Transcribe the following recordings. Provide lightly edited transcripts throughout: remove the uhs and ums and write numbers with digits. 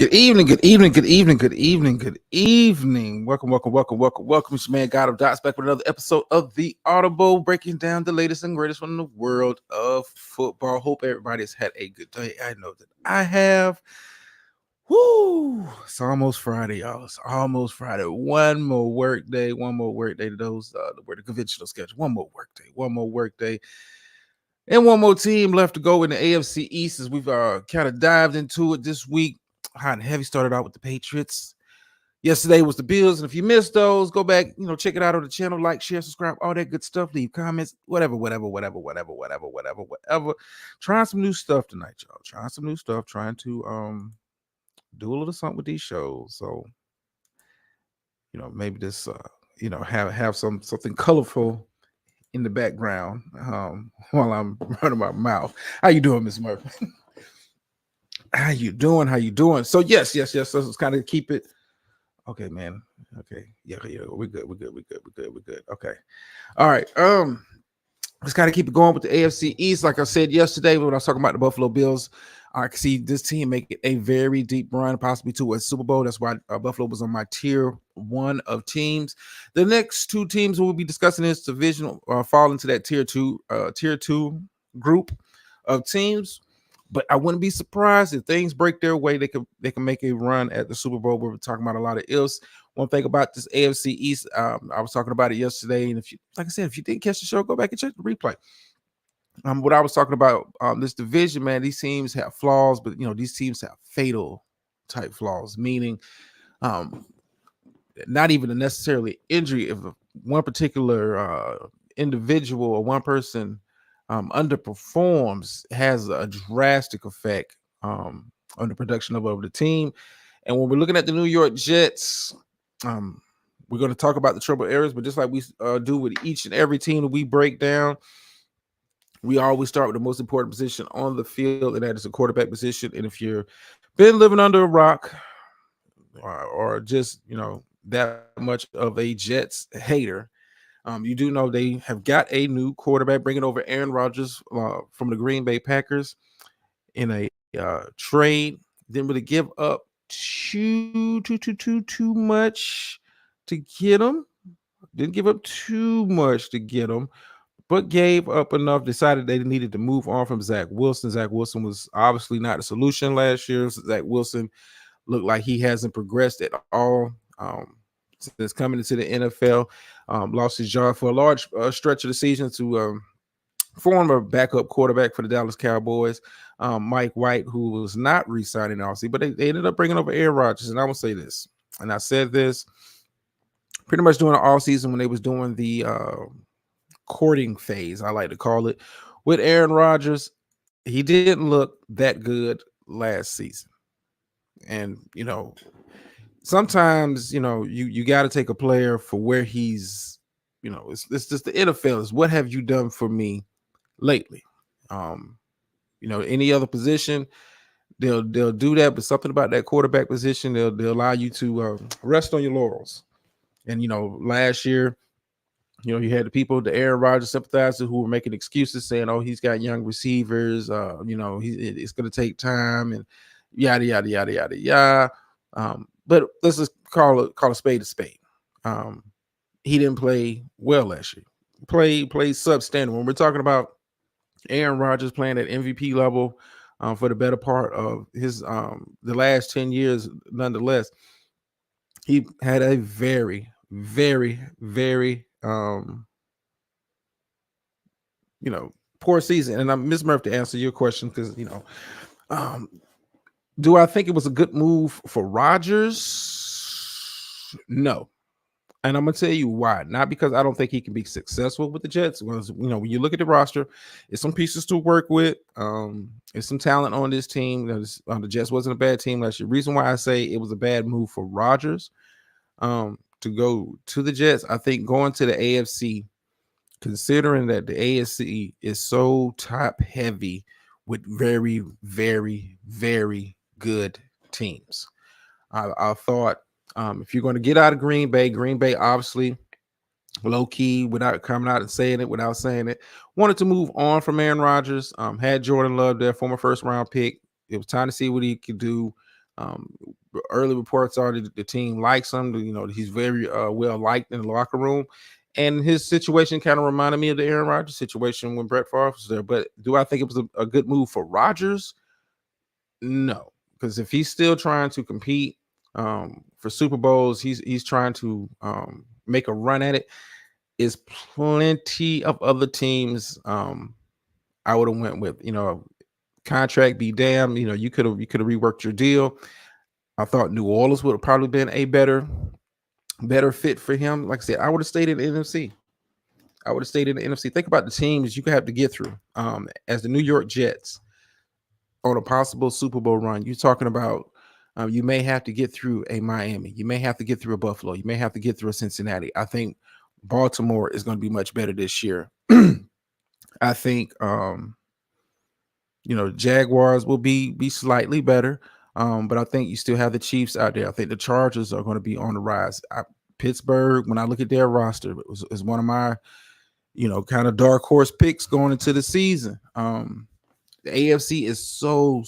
Good evening, good evening, good evening, good evening, good evening. Welcome. It's your man God of Dots back with another episode of The Audible, breaking down the latest and greatest from the world of football. Hope everybody's had a good day. I know that I have. Woo! It's almost Friday, y'all. It's almost Friday. One more work day to those the conventional schedule. One more work day. And one more team left to go in the AFC East as we've kind of dived into it this week. Hot and heavy started out with the Patriots. Yesterday was the Bills, and if you missed those, go back, check it out on the channel, like, share, subscribe, all that good stuff. Leave comments, whatever. Trying some new stuff tonight, y'all. Trying some new stuff, trying to do a little something with these shows. So, maybe this have something colorful in the background while I'm running my mouth. How you doing, Miss Murphy? How you doing? So yes. Let's kind of keep it. Okay, man. Okay, yeah. We're good. Okay, all right. Let's kind of keep it going with the AFC East. Like I said yesterday when I was talking about the Buffalo Bills, I can see this team make it a very deep run, possibly to a Super Bowl. That's why Buffalo was on my tier 1 of teams. The next two teams we'll be discussing in this division fall into that tier two group of teams. But I wouldn't be surprised if things break their way. They can make a run at the Super Bowl. We're talking about a lot of ifs. One thing about this AFC East, I was talking about it yesterday, and if you didn't catch the show, go back and check the replay. What I was talking about, this division, man, these teams have flaws, but these teams have fatal type flaws, meaning not even a necessarily injury. If one particular individual or one person underperforms, has a drastic effect on the production of the team. And when we're looking at the New York Jets, we're going to talk about the trouble areas, but just like we do with each and every team that we break down, we always start with the most important position on the field, and that is the quarterback position. And if you've been living under a rock or just, that much of a Jets hater, you do know they have got a new quarterback, bringing over Aaron Rodgers from the Green Bay Packers in a trade. Didn't really give up too much to get him. Didn't give up too much to get him, but gave up enough. Decided they needed to move on from Zach Wilson. Zach Wilson was obviously not a solution last year. Zach Wilson looked like he hasn't progressed at all since coming into the NFL. Lost his job for a large stretch of the season to former backup quarterback for the Dallas Cowboys, Mike White, who was not re-signing, obviously, but they ended up bringing over Aaron Rodgers. And I will say this, and I said this pretty much during the offseason when they was doing the courting phase, I like to call it, with Aaron Rodgers. He didn't look that good last season. And, sometimes, you got to take a player for where he's, it's just the NFL is what have you done for me lately? Any other position, they'll do that, but something about that quarterback position, they'll allow you to rest on your laurels. And last year, you had the people, the Aaron Rodgers sympathizers, who were making excuses saying, "Oh, he's got young receivers. It's going to take time and yada yada yada yada yada." But let's just call a spade a spade. He didn't play well last year. Played substandard. When we're talking about Aaron Rodgers playing at MVP level for the better part of his the last 10 years, nonetheless, he had a very, very, very poor season. And I'm Ms. Murphy to answer your question, because do I think it was a good move for Rodgers? No. And I'm gonna tell you why. Not because I don't think he can be successful with the Jets. Because when you look at the roster, it's some pieces to work with. It's some talent on this team. The Jets wasn't a bad team last year. Reason why I say it was a bad move for Rodgers to go to the Jets, I think going to the AFC, considering that the AFC is so top heavy with very, very, very good teams, I thought if you're going to get out of Green Bay obviously low key, without coming out and saying it, without saying it, wanted to move on from Aaron Rodgers. Had Jordan Love, their former first round pick. It was time to see what he could do Um, Early reports are that the team likes him. You know, he's very well liked in the locker room. And his situation kind of reminded me of the Aaron Rodgers situation when Brett Favre was there. But do I think it was a good move for Rodgers? No, because if he's still trying to compete for Super Bowls, he's trying to make a run at it. Is plenty of other teams I would have went with. You know, contract be damned. You know, you could have reworked your deal. I thought New Orleans would have probably been a better fit for him. Like I said, I would have stayed in the NFC. I would have stayed in the NFC. Think about the teams you could have to get through. As the New York Jets on a possible Super Bowl run, you're talking about you may have to get through a Miami. You may have to get through a Buffalo. You may have to get through a Cincinnati. I think Baltimore is going to be much better this year. I think Jaguars will be slightly better. But I think you still have the Chiefs out there. I think the Chargers are going to be on the rise. Pittsburgh, when I look at their roster, is one of my, kind of dark horse picks going into the season. The AFC is so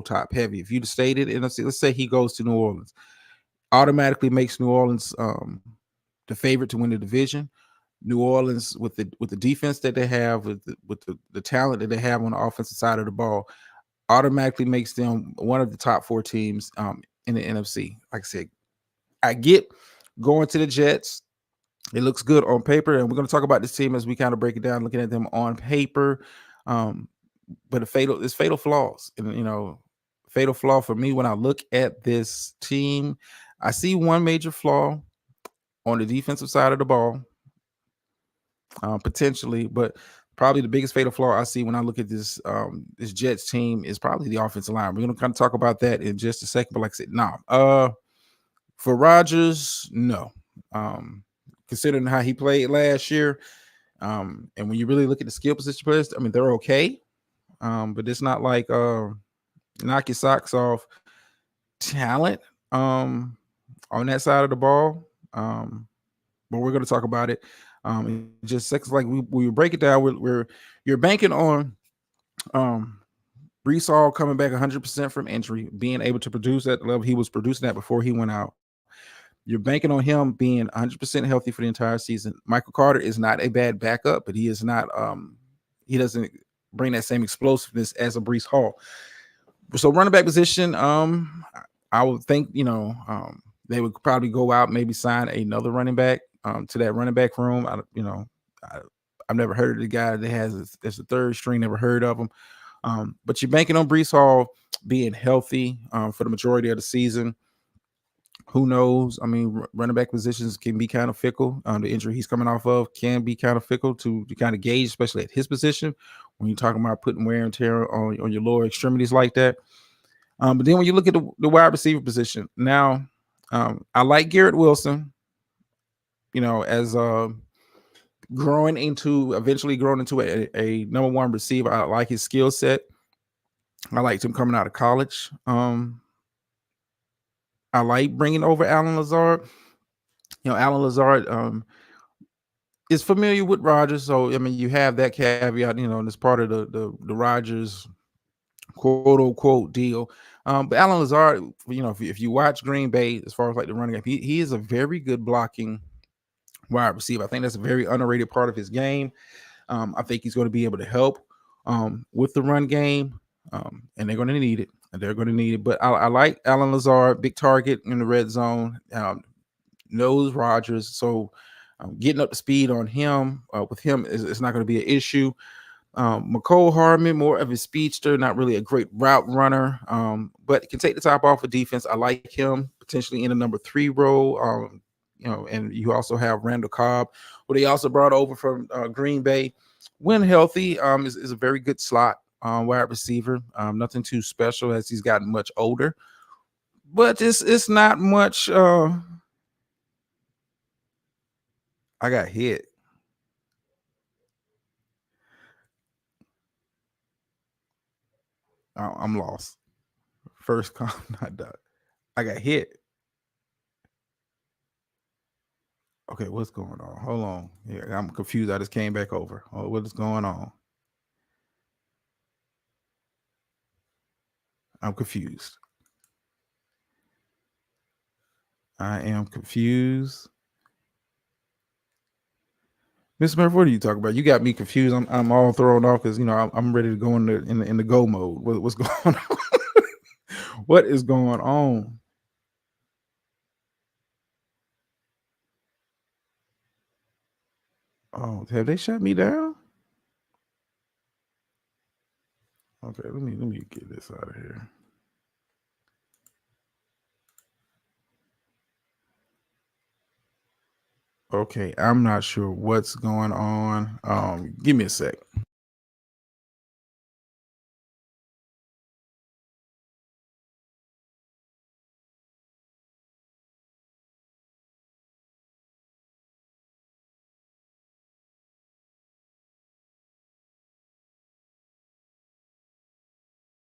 top heavy. If you'd stated, and let's say he goes to New Orleans, automatically makes New Orleans the favorite to win the division. New Orleans with the defense that they have, with the talent that they have on the offensive side of the ball, automatically makes them one of the top four teams in the NFC. Like I said, I get going to the Jets. It looks good on paper, and we're going to talk about this team as we kind of break it down, looking at them on paper. But it's fatal flaws, and fatal flaw for me when I look at this team. I see one major flaw on the defensive side of the ball, potentially, but probably the biggest fatal flaw I see when I look at this Jets team is probably the offensive line. We're gonna kind of talk about that in just a second, but like I said, no. For Rodgers, no. Considering how he played last year, and when you really look at the skill position players, I mean they're okay, but it's not like knock your socks off talent on that side of the ball. But we're gonna talk about it in just seconds. Like we break it down. You're banking on Brees Hall coming back 100% from injury, being able to produce at the level he was producing at before he went out. You're banking on him being 100% healthy for the entire season. Michael Carter is not a bad backup, but he is not. He doesn't bring that same explosiveness as a Brees Hall. So running back position, I would think they would probably go out, maybe sign another running back to that running back room. I've never heard of the guy that has as a third string. Never heard of him. But you're banking on Brees Hall being healthy for the majority of the season. Who knows? I mean, running back positions can be kind of fickle. The injury he's coming off of can be kind of fickle to kind of gauge, especially at his position when you're talking about putting wear and tear on your lower extremities like that. But then when you look at the wide receiver position, now I like Garrett Wilson, as eventually growing into a number one receiver. I like his skill set. I liked him coming out of college. I like bringing over Alan Lazard. Alan Lazard is familiar with Rodgers, so I mean, you have that caveat, and it's part of the Rodgers quote unquote deal. But Alan Lazard, if you watch Green Bay, as far as like the running game, he is a very good blocking wide receiver. I think that's a very underrated part of his game. I think he's going to be able to help with the run game, and they're going to need it. But I like Alan Lazard, big target in the red zone, knows Rodgers. So getting up to speed on him with him is not going to be an issue. McCole Hardman, more of a speedster, not really a great route runner, but can take the top off of defense. I like him potentially in the number 3 role. And you also have Randall Cobb, who they also brought over from Green Bay. When healthy, is a very good slot wide receiver. Nothing too special as he's gotten much older, but it's not much. I got hit. I'm lost. First come, not done. I got hit. Okay, what's going on? Hold on. Yeah, I'm confused. I just came back over. Oh, what is going on? I'm confused. I am confused. Miss Murph, what are you talking about? You got me confused. I'm all thrown off because I'm ready to go in the go mode. What's going on? What is going on? Oh, have they shut me down? Okay, let me get this out of here. Okay, I'm not sure what's going on. Give me a sec.